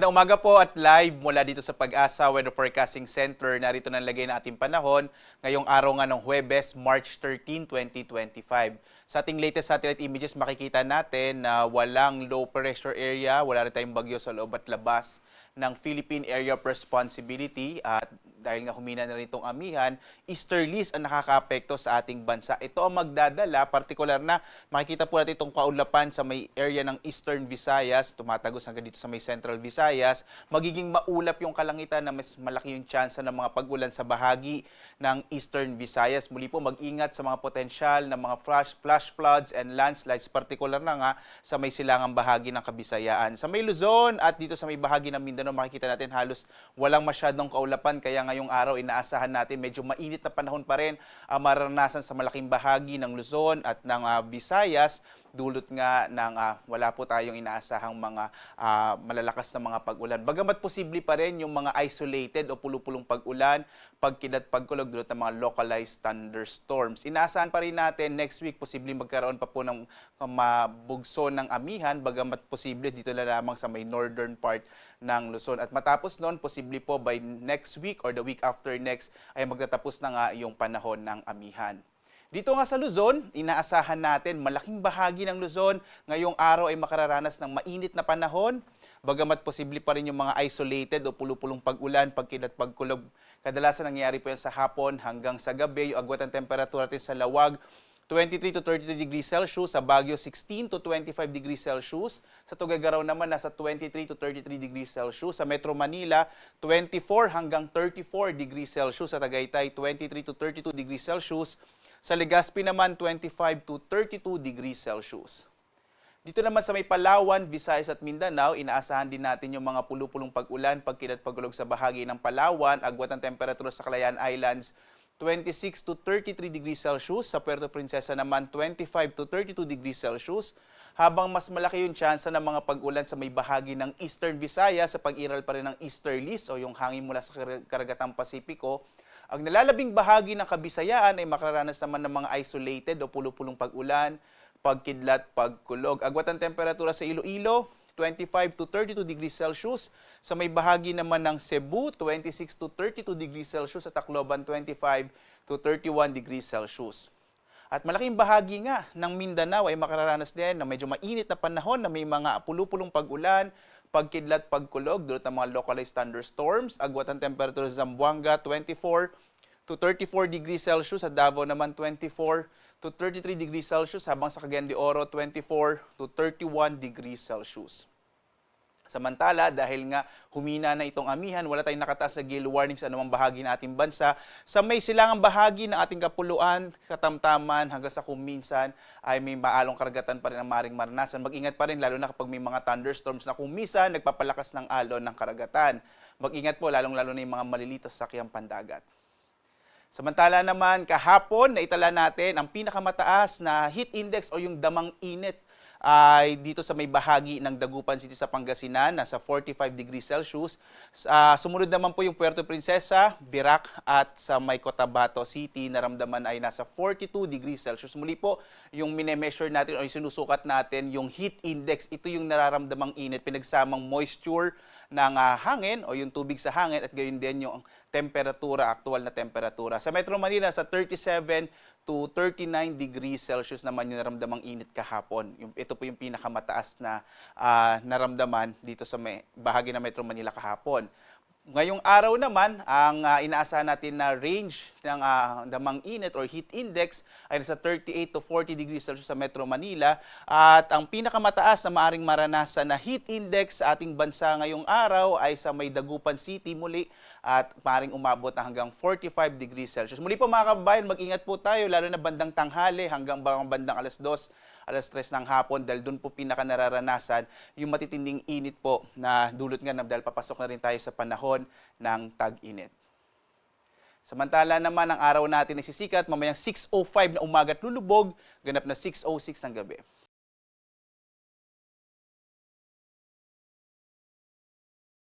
Magandang umaga po at live mula dito sa Pag-asa Weather Forecasting Center. Narito na lagay na ating panahon ngayong araw nga ng Huwebes, March 13, 2025. Sa ating latest satellite images, makikita natin na walang low pressure area, wala rin tayong bagyo sa loob at labas ng Philippine Area of Responsibility at dahil nga humina na rin itong amihan, easterlies ang nakakaapekto sa ating bansa. Ito ang magdadala, partikular na makikita po natin itong kaulapan sa may area ng Eastern Visayas, tumatagos hanggang dito sa may Central Visayas, magiging maulap yung kalangitan na mas malaki yung tsansa ng mga pag-ulan sa bahagi ng Eastern Visayas. Muli po mag-ingat sa mga potensyal ng mga flash floods and landslides, partikular na nga sa may silangang bahagi ng Kabisayaan. Sa may Luzon at dito sa may bahagi ng Mindanao, makikita natin halos walang masyadong kaulapan, kaya ngayong araw inaasahan natin medyo mainit na panahon pa rin ang maranasan sa malaking bahagi ng Luzon at ng Visayas, dulot nga ng wala po tayong inaasahang mga malalakas na mga pag-ulan. Bagamat posible pa rin yung mga isolated o pulupulong pag-ulan, pagkidlat, pagkulog dulot ng mga localized thunderstorms. Inaasahan pa rin natin next week posibleng magkaroon pa po ng mabugso ng amihan, bagamat posible dito na lamang sa may northern part ng Luzon. At matapos noon, posible po by next week or the week after next ay magtatapos na nga yung panahon ng amihan. Dito nga sa Luzon, inaasahan natin malaking bahagi ng Luzon ngayong araw ay makararanas ng mainit na panahon. Bagamat posible pa rin yung mga isolated o pulupulong pag-ulan, pagkidlat, pagkulog. Kadalasan nangyayari po yan sa hapon hanggang sa gabi. Yung agwat ng temperatura natin sa Lawag, 23 to 32 degrees Celsius. Sa Baguio, 16 to 25 degrees Celsius. Sa Tuguegarao naman, nasa 23 to 33 degrees Celsius. Sa Metro Manila, 24 hanggang 34 degrees Celsius. Sa Tagaytay, 23 to 32 degrees Celsius. Sa Legazpi naman, 25 to 32 degrees Celsius. Dito naman sa may Palawan, Visayas at Mindanao, inaasahan din natin yung mga pulupulong pag-ulan, pagkidlat, pagulog sa bahagi ng Palawan, agwat ng temperatura sa Calayan Islands, 26 to 33 degrees Celsius. Sa Puerto Princesa naman, 25 to 32 degrees Celsius. Habang mas malaki yung tsansa ng mga pag-ulan sa may bahagi ng Eastern Visayas sa pag-iral pa rin ng easterlies o yung hangin mula sa karagatang Pasipiko. Ang nalalabing bahagi ng Kabisayaan ay makararanas naman ng mga isolated o pulupulong pag-ulan, pagkidlat, pagkulog. Agwat ang temperatura sa Iloilo, 25 to 32 degrees Celsius. Sa may bahagi naman ng Cebu, 26 to 32 degrees Celsius. Sa Tacloban, 25 to 31 degrees Celsius. At malaking bahagi nga ng Mindanao ay makararanas din ng medyo mainit na panahon na may mga pulupulong pag-ulan, pagkidlat, pagkulog, dulot ng mga localized thunderstorms. Agwat ang temperatura sa Zamboanga, 24 to 34 degrees Celsius. Sa Davao naman, 24 to 33 degrees Celsius. Habang sa Cagayan de Oro, 24 to 31 degrees Celsius. Samantala, dahil nga humina na itong amihan, wala tayong nakataas na gale warning sa anumang bahagi ng ating bansa. Sa may silangang bahagi ng ating kapuluan, katamtaman, hanggang sa kung minsan ay may maalong karagatan pa rin ang maring maranasan. Mag-ingat pa rin, lalo na kapag may mga thunderstorms na kung minsan nagpapalakas ng alon ng karagatan. Mag-ingat po, lalong-lalo na yung mga malilitas sa sakyang pandagat. Samantala naman, kahapon naitala natin ang pinakamataas na heat index o yung damang init ay dito sa may bahagi ng Dagupan City sa Pangasinan, nasa 45 degrees Celsius. Sumunod naman po yung Puerto Princesa, Virac at sa may Cotabato City, naramdaman ay nasa 42 degrees Celsius. Muli po, yung minemeasure natin o yung sinusukat natin, yung heat index, ito yung nararamdamang init, pinagsamang moisture ng hangin o yung tubig sa hangin at gayon din yung temperatura, aktual na temperatura. Sa Metro Manila, sa 37 to 39 degrees Celsius naman yung naramdamang init kahapon. Ito po yung pinakamataas na naramdaman dito sa bahagi ng Metro Manila kahapon. Ngayong araw naman, ang inaasahan natin na range ng damang init or heat index ay nasa 38 to 40 degrees Celsius sa Metro Manila. At ang pinakamataas na maaring maranasan na heat index sa ating bansa ngayong araw ay sa may Dagupan City muli at maaring umabot na hanggang 45 degrees Celsius. Muli po mga kababayan, mag-ingat po tayo lalo na bandang tanghali hanggang bandang alas 2, alas 3 ng hapon dahil doon po pinaka nararanasan yung matitinding init po na dulot nga dahil papasok na rin tayo sa panahon ng tag-init. Samantala naman ang araw natin ay sisikat mamayang 6:05 na umaga at lulubog, ganap na 6:06 ng gabi.